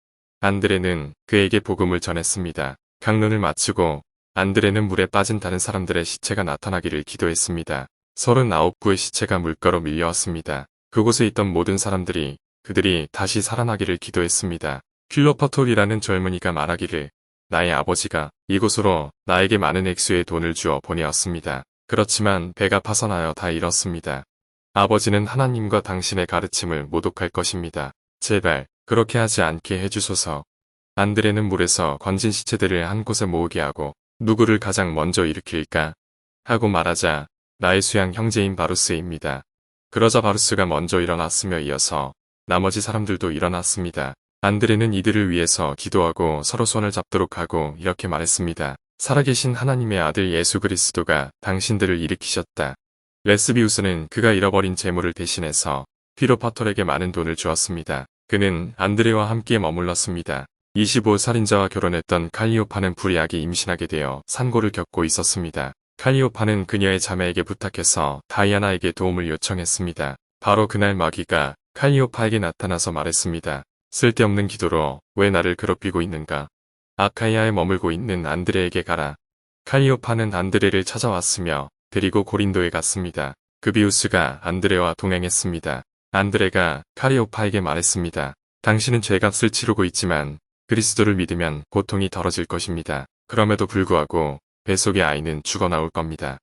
S1: 안드레는 그에게 복음을 전했습니다. 강론을 마치고 안드레는 물에 빠진 다른 사람들의 시체가 나타나기를 기도했습니다. 39구의 시체가 물가로 밀려왔습니다. 그곳에 있던 모든 사람들이 그들이 다시 살아나기를 기도했습니다. 필로파톨이라는 젊은이가 말하기를 나의 아버지가 이곳으로 나에게 많은 액수의 돈을 주어 보내었습니다. 그렇지만 배가 파손하여 다 잃었습니다. 아버지는 하나님과 당신의 가르침을 모독할 것입니다. 제발 그렇게 하지 않게 해주소서. 안드레는 물에서 건진 시체들을 한 곳에 모으게 하고 누구를 가장 먼저 일으킬까? 하고 말하자 나의 수양 형제인 바루스입니다. 그러자 바루스가 먼저 일어났으며 이어서 나머지 사람들도 일어났습니다. 안드레는 이들을 위해서 기도하고 서로 손을 잡도록 하고 이렇게 말했습니다. 살아계신 하나님의 아들 예수 그리스도가 당신들을 일으키셨다. 레스비우스는 그가 잃어버린 재물을 대신해서 피로파톨에게 많은 돈을 주었습니다. 그는 안드레와 함께 머물렀습니다. 25살인자와 결혼했던 칼리오파는 불의하게 임신하게 되어 산고를 겪고 있었습니다. 칼리오파는 그녀의 자매에게 부탁해서 다이아나에게 도움을 요청했습니다. 바로 그날 마귀가 칼리오파에게 나타나서 말했습니다. 쓸데없는 기도로 왜 나를 괴롭히고 있는가? 아카이아에 머물고 있는 안드레에게 가라. 칼리오파는 안드레를 찾아왔으며 데리고 고린도에 갔습니다. 그비우스가 안드레와 동행했습니다. 안드레가 칼리오파에게 말했습니다. 당신은 죄값을 치르고 있지만 그리스도를 믿으면 고통이 덜어질 것입니다. 그럼에도 불구하고 뱃속의 아이는 죽어나올 겁니다.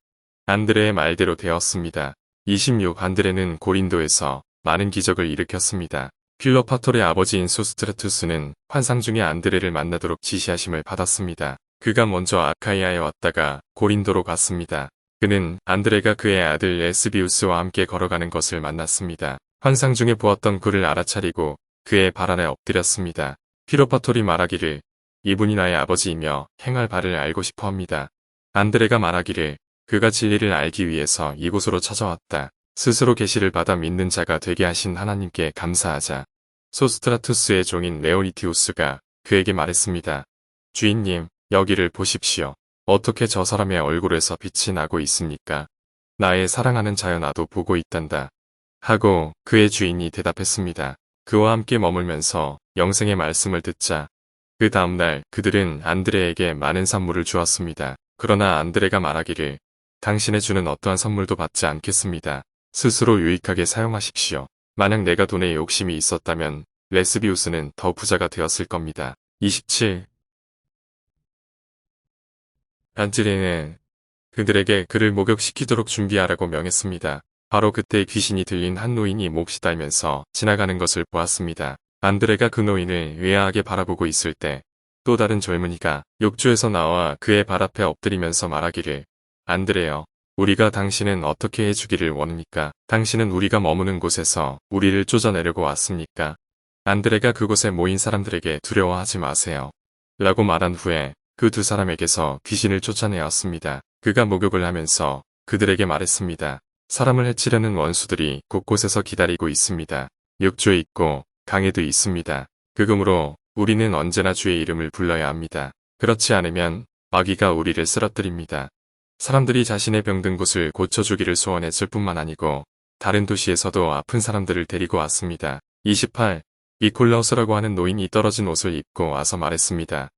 S1: 안드레의 말대로 되었습니다. 26 안드레는 고린도에서 많은 기적을 일으켰습니다. 필로파톨의 아버지인 소스트라투스는 환상 중에 안드레를 만나도록 지시하심을 받았습니다. 그가 먼저 아카이아에 왔다가 고린도로 갔습니다. 그는 안드레가 그의 아들 레스비우스와 함께 걸어가는 것을 만났습니다. 환상 중에 보았던 그를 알아차리고 그의 발 아래 엎드렸습니다. 필로파톨이 말하기를 이분이 나의 아버지이며 행할 바를 알고 싶어 합니다. 안드레가 말하기를 그가 진리를 알기 위해서 이곳으로 찾아왔다. 스스로 계시를 받아 믿는 자가 되게 하신 하나님께 감사하자. 소스트라투스의 종인 레오니티우스가 그에게 말했습니다. 주인님, 여기를 보십시오. 어떻게 저 사람의 얼굴에서 빛이 나고 있습니까? 나의 사랑하는 자여 나도 보고 있단다. 하고 그의 주인이 대답했습니다. 그와 함께 머물면서 영생의 말씀을 듣자. 그 다음날 그들은 안드레에게 많은 선물을 주었습니다. 그러나 안드레가 말하기를 당신의 주는 어떠한 선물도 받지 않겠습니다. 스스로 유익하게 사용하십시오. 만약 내가 돈에 욕심이 있었다면 레스비우스는 더 부자가 되었을 겁니다. 27. 안드레는 그들에게 그를 목욕시키도록 준비하라고 명했습니다. 바로 그때 귀신이 들린 한 노인이 몹시 달면서 지나가는 것을 보았습니다. 안드레가 그 노인을 의아하게 바라보고 있을 때 또 다른 젊은이가 욕조에서 나와 그의 발 앞에 엎드리면서 말하기를 안드레여, 우리가 당신은 어떻게 해주기를 원합니까? 당신은 우리가 머무는 곳에서 우리를 쫓아내려고 왔습니까? 안드레가 그곳에 모인 사람들에게 두려워하지 마세요. 라고 말한 후에 그 두 사람에게서 귀신을 쫓아내었습니다. 그가 목욕을 하면서 그들에게 말했습니다. 사람을 해치려는 원수들이 곳곳에서 기다리고 있습니다. 욕조에 있고 강에도 있습니다. 그러므로 우리는 언제나 주의 이름을 불러야 합니다. 그렇지 않으면 마귀가 우리를 쓰러뜨립니다. 사람들이 자신의 병든 곳을 고쳐주기를 소원했을 뿐만 아니고 다른 도시에서도 아픈 사람들을 데리고 왔습니다. 28. 니콜라우스라고 하는 노인이 떨어진 옷을 입고 와서 말했습니다.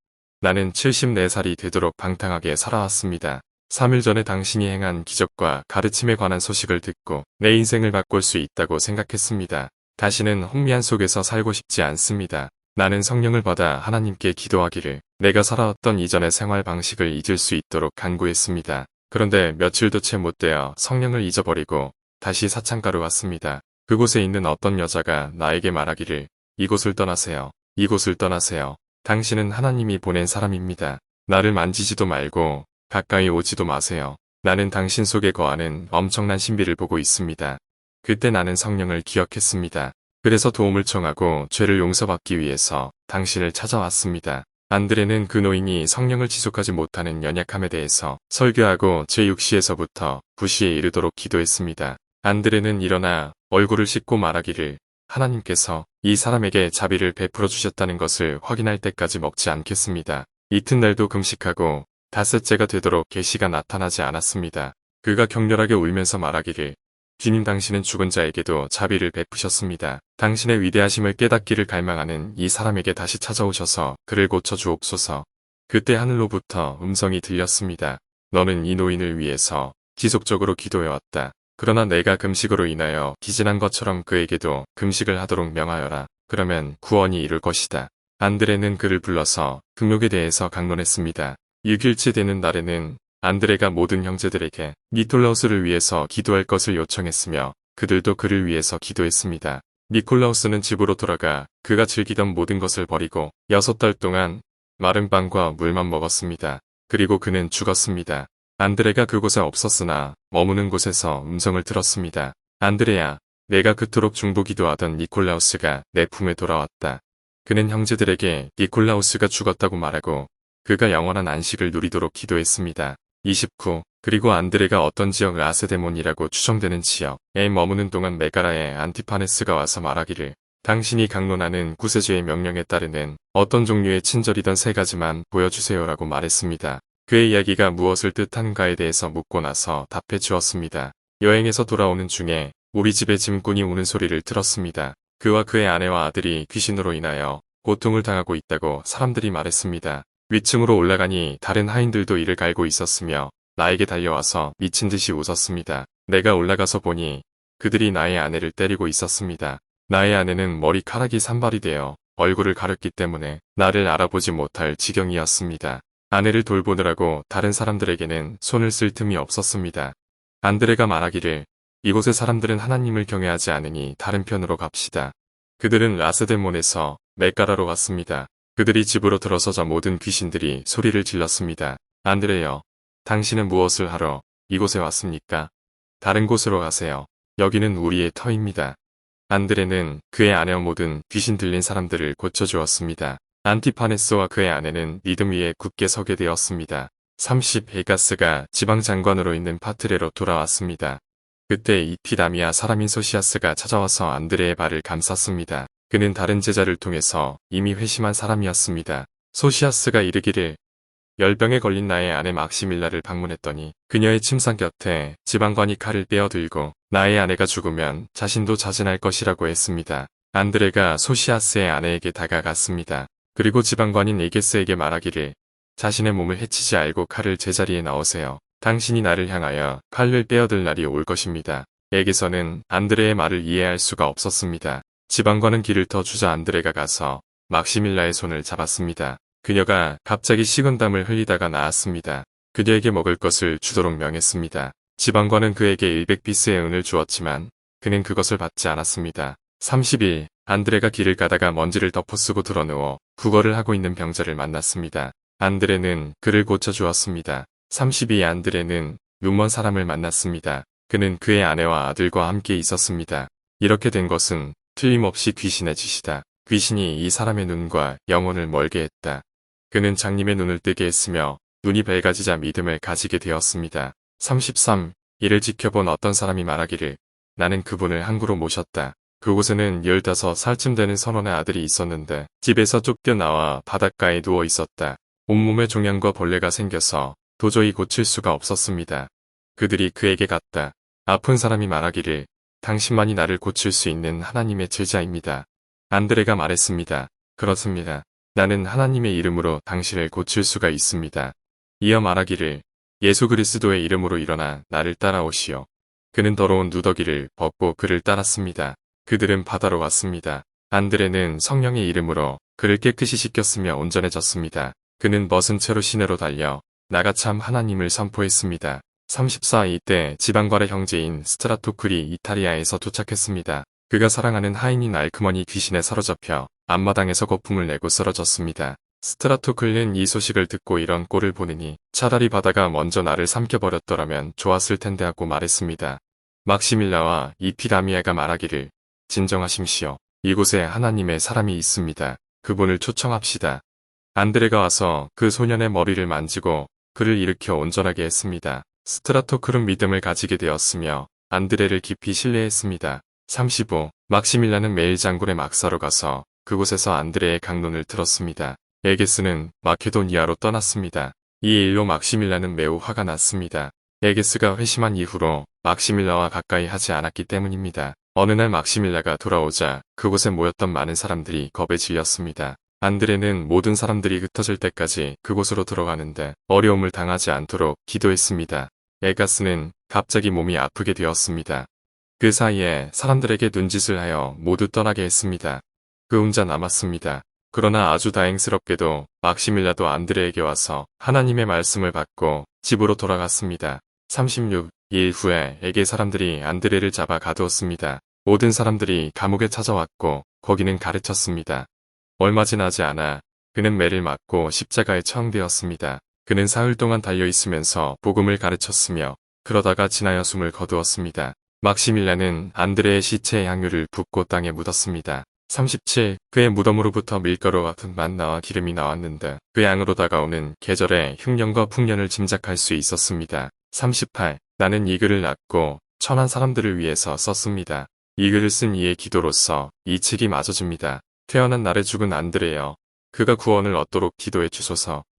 S1: 나는 74살이 되도록 방탕하게 살아왔습니다. 3일 전에 당신이 행한 기적과 가르침에 관한 소식을 듣고 내 인생을 바꿀 수 있다고 생각했습니다. 다시는 혼미한 속에서 살고 싶지 않습니다. 나는 성령을 받아 하나님께 기도하기를 내가 살아왔던 이전의 생활 방식을 잊을 수 있도록 간구했습니다. 그런데 며칠도 채 못 되어 성령을 잊어버리고 다시 사창가로 왔습니다. 그곳에 있는 어떤 여자가 나에게 말하기를 이곳을 떠나세요. 이곳을 떠나세요. 당신은 하나님이 보낸 사람입니다. 나를 만지지도 말고 가까이 오지도 마세요. 나는 당신 속에 거하는 엄청난 신비를 보고 있습니다. 그때 나는 성령을 기억했습니다. 그래서 도움을 청하고 죄를 용서받기 위해서 당신을 찾아왔습니다. 안드레는 그 노인이 성령을 지속하지 못하는 연약함에 대해서 설교하고 제6시에서부터 9시에 이르도록 기도했습니다. 안드레는 일어나 얼굴을 씻고 말하기를 하나님께서 이 사람에게 자비를 베풀어 주셨다는 것을 확인할 때까지 먹지 않겠습니다. 이튿날도 금식하고 닷새째가 되도록 계시가 나타나지 않았습니다. 그가 격렬하게 울면서 말하기를 주님 당신은 죽은 자에게도 자비를 베푸셨습니다. 당신의 위대하심을 깨닫기를 갈망하는 이 사람에게 다시 찾아오셔서 그를 고쳐주옵소서. 그때 하늘로부터 음성이 들렸습니다. 너는 이 노인을 위해서 지속적으로 기도해왔다. 그러나 내가 금식으로 인하여 기진한 것처럼 그에게도 금식을 하도록 명하여라. 그러면 구원이 이룰 것이다. 안드레는 그를 불러서 금욕에 대해서 강론했습니다. 6일째 되는 날에는 안드레가 모든 형제들에게 니콜라우스를 위해서 기도할 것을 요청했으며 그들도 그를 위해서 기도했습니다. 니콜라우스는 집으로 돌아가 그가 즐기던 모든 것을 버리고 6달 동안 마른 빵과 물만 먹었습니다. 그리고 그는 죽었습니다. 안드레가 그곳에 없었으나 머무는 곳에서 음성을 들었습니다. 안드레야, 내가 그토록 중보기도하던 니콜라우스가 내 품에 돌아왔다. 그는 형제들에게 니콜라우스가 죽었다고 말하고 그가 영원한 안식을 누리도록 기도했습니다. 29. 그리고 안드레가 어떤 지역 라세데몬이라고 추정되는 지역에 머무는 동안 메가라의 안티파네스가 와서 말하기를 당신이 강론하는 구세주의 명령에 따르는 어떤 종류의 친절이던 3가지만 보여주세요라고 말했습니다. 그의 이야기가 무엇을 뜻하는가에 대해서 묻고 나서 답해 주었습니다. 여행에서 돌아오는 중에 우리 집에 짐꾼이 우는 소리를 들었습니다. 그와 그의 아내와 아들이 귀신으로 인하여 고통을 당하고 있다고 사람들이 말했습니다. 위층으로 올라가니 다른 하인들도 이를 갈고 있었으며 나에게 달려와서 미친 듯이 웃었습니다. 내가 올라가서 보니 그들이 나의 아내를 때리고 있었습니다. 나의 아내는 머리카락이 산발이 되어 얼굴을 가렸기 때문에 나를 알아보지 못할 지경이었습니다. 아내를 돌보느라고 다른 사람들에게는 손을 쓸 틈이 없었습니다. 안드레가 말하기를 이곳의 사람들은 하나님을 경외하지 않으니 다른 편으로 갑시다. 그들은 라스데몬에서 메가라로 갔습니다. 그들이 집으로 들어서자 모든 귀신들이 소리를 질렀습니다. 안드레여, 당신은 무엇을 하러 이곳에 왔습니까? 다른 곳으로 가세요. 여기는 우리의 터입니다. 안드레는 그의 아내와 모든 귀신 들린 사람들을 고쳐주었습니다. 안티파네스와 그의 아내는 리듬 위에 굳게 서게 되었습니다. 30. 베가스가 지방장관으로 있는 파트레로 돌아왔습니다. 그때 이피다미아 사람인 소시아스가 찾아와서 안드레의 발을 감쌌습니다. 그는 다른 제자를 통해서 이미 회심한 사람이었습니다. 소시아스가 이르기를 열병에 걸린 나의 아내 막시밀라를 방문했더니 그녀의 침상 곁에 지방관이 칼을 빼어들고 나의 아내가 죽으면 자신도 자진할 것이라고 했습니다. 안드레가 소시아스의 아내에게 다가갔습니다. 그리고 지방관인 에게스에게 말하기를 자신의 몸을 해치지 않고 칼을 제자리에 넣으세요. 당신이 나를 향하여 칼을 빼어들 날이 올 것입니다. 에게서는 안드레의 말을 이해할 수가 없었습니다. 지방관은 길을 터 주자 안드레가 가서 막시밀라의 손을 잡았습니다. 그녀가 갑자기 식은땀을 흘리다가 나았습니다. 그녀에게 먹을 것을 주도록 명했습니다. 지방관은 그에게 100피스의 은을 주었지만 그는 그것을 받지 않았습니다. 31. 안드레가 길을 가다가 먼지를 덮어쓰고 드러누워 구걸을 하고 있는 병자를 만났습니다. 안드레는 그를 고쳐주었습니다. 32 안드레는 눈먼 사람을 만났습니다. 그는 그의 아내와 아들과 함께 있었습니다. 이렇게 된 것은 틀림없이 귀신의 짓이다. 귀신이 이 사람의 눈과 영혼을 멀게 했다. 그는 장님의 눈을 뜨게 했으며 눈이 밝아지자 믿음을 가지게 되었습니다. 33. 이를 지켜본 어떤 사람이 말하기를 나는 그분을 항구로 모셨다. 그곳에는 15살쯤 되는 선원의 아들이 있었는데 집에서 쫓겨나와 바닷가에 누워 있었다. 온몸에 종양과 벌레가 생겨서 도저히 고칠 수가 없었습니다. 그들이 그에게 갔다. 아픈 사람이 말하기를 당신만이 나를 고칠 수 있는 하나님의 제자입니다. 안드레가 말했습니다. 그렇습니다. 나는 하나님의 이름으로 당신을 고칠 수가 있습니다. 이어 말하기를 예수 그리스도의 이름으로 일어나 나를 따라오시오. 그는 더러운 누더기를 벗고 그를 따랐습니다. 그들은 바다로 왔습니다. 안드레는 성령의 이름으로 그를 깨끗이 씻겼으며 온전해졌습니다. 그는 벗은 채로 시내로 달려 나가 참 하나님을 선포했습니다. 34. 이때 지방관의 형제인 스트라토클이 이탈리아에서 도착했습니다. 그가 사랑하는 하인인 알크먼이 귀신에 사로잡혀 앞마당에서 거품을 내고 쓰러졌습니다. 스트라토클은 이 소식을 듣고 이런 꼴을 보느니 차라리 바다가 먼저 나를 삼켜버렸더라면 좋았을 텐데 하고 말했습니다. 막시밀라와 이피라미아가 말하기를 진정하심시오. 이곳에 하나님의 사람이 있습니다. 그분을 초청합시다. 안드레가 와서 그 소년의 머리를 만지고 그를 일으켜 온전하게 했습니다. 스트라토클은 믿음을 가지게 되었으며 안드레를 깊이 신뢰했습니다. 35. 막시밀라는 매일 장군의 막사로 가서 그곳에서 안드레의 강론을 들었습니다. 에게스는 마케도니아로 떠났습니다. 이 일로 막시밀라는 매우 화가 났습니다. 에게스가 회심한 이후로 막시밀라와 가까이 하지 않았기 때문입니다. 어느 날 막시밀라가 돌아오자 그곳에 모였던 많은 사람들이 겁에 질렸습니다. 안드레는 모든 사람들이 흩어질 때까지 그곳으로 들어가는데 어려움을 당하지 않도록 기도했습니다. 에가스는 갑자기 몸이 아프게 되었습니다. 그 사이에 사람들에게 눈짓을 하여 모두 떠나게 했습니다. 그 혼자 남았습니다. 그러나 아주 다행스럽게도 막시밀라도 안드레에게 와서 하나님의 말씀을 받고 집으로 돌아갔습니다. 36. 일 후에 에게 사람들이 안드레를 잡아 가두었습니다. 모든 사람들이 감옥에 찾아왔고 거기는 가르쳤습니다. 얼마 지나지 않아 그는 매를 맞고 십자가에 처형되었습니다. 그는 사흘 동안 달려있으면서 복음을 가르쳤으며 그러다가 지나여 숨을 거두었습니다. 막시밀라는 안드레의 시체의 향유를 붓고 땅에 묻었습니다. 37. 그의 무덤으로부터 밀가루 같은 만나와 기름이 나왔는데 그 양으로 다가오는 계절의 흉년과 풍년을 짐작할 수 있었습니다. 38. 나는 이 글을 낳고 천한 사람들을 위해서 썼습니다. 이 글을 쓴 이의 기도로서 이 책이 맞아줍니다. 태어난 날에 죽은 안드레여. 그가 구원을 얻도록 기도해 주소서.